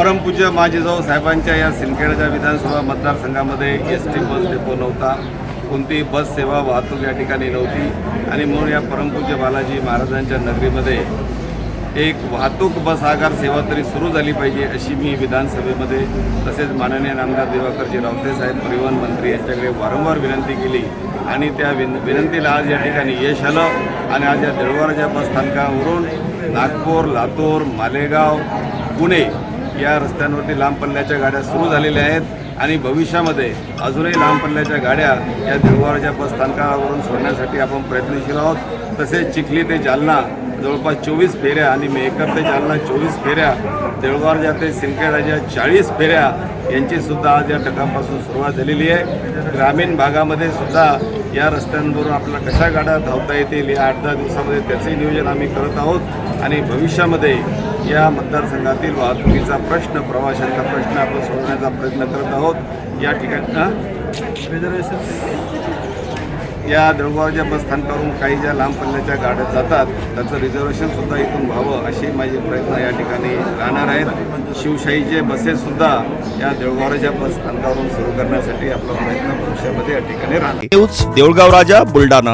परमपूज्य माजीजाऊ साहेबांच्या या सिंदखेडच्या विधानसभा मतदारसंघामध्ये एस टी बस डेपो नव्हता, कोणतीही बस सेवा वाहतूक या ठिकाणी नव्हती आणि म्हणून या परमपूज्य बालाजी महाराजांच्या नगरीमध्ये एक वाहतूक बस आगार सेवा तरी सुरू झाली पाहिजे अशी मी विधानसभेमध्ये तसेच माननीय नामदार दिवाकरजी रावते साहेब परिवहन मंत्री यांच्याकडे वारंवार विनंती केली आणि त्या विनंतीला आज या ठिकाणी यश आलं आणि आज या देऊळवाड्याच्या बस स्थानकावरून नागपूर, लातूर, मालेगाव, पुणे या रस्त्यांवरती लांब पल्ल्याच्या गाड्या सुरू झालेल्या आहेत आणि भविष्यामध्ये अजूनही लांब पल्ल्याच्या गाड्या या देऊळवाड्याच्या बस स्थानकावरून सोडण्यासाठी आपण प्रयत्नशील आहोत। तसेच चिखली ते जालना जवळपास 24 फेऱ्या आणि मेहकर ते जालना 24 फेऱ्या, देऊळवाड्या ते सिंदखेडच्या 40 फेऱ्या यांचीसुद्धा आज या टप्प्यापासून सुरुवात झालेली आहे। ग्रामीण भागामध्ये सुद्धा या रस्त्यांवरून आपल्याला कशा गाड्या धावता येतील या 8-10 दिवसामध्ये त्याचंही नियोजन आम्ही करत आहोत आणि भविष्यामध्ये या मतदारसंघातील वाहतुकीचा प्रश्न, प्रवाशांचा प्रश्न आपण सोडवण्याचा प्रयत्न करत आहोत। या ठिकाणी रिझर्वेशन या देऊळगावच्या बस स्थानकावरून काही ज्या लांब पल्ल्याच्या गाड्या जातात त्याचं रिझर्वेशनसुद्धा इथून व्हावं असे माझे प्रयत्न या ठिकाणी राहणार आहेत। शिवशाहीचे बसेससुद्धा या देऊळगावच्या बस स्थानकावरून सुरू करण्यासाठी आपला प्रयत्न भविष्यामध्ये या ठिकाणी राहणार। न्यूज देऊळगाव राजा बुलढाणा।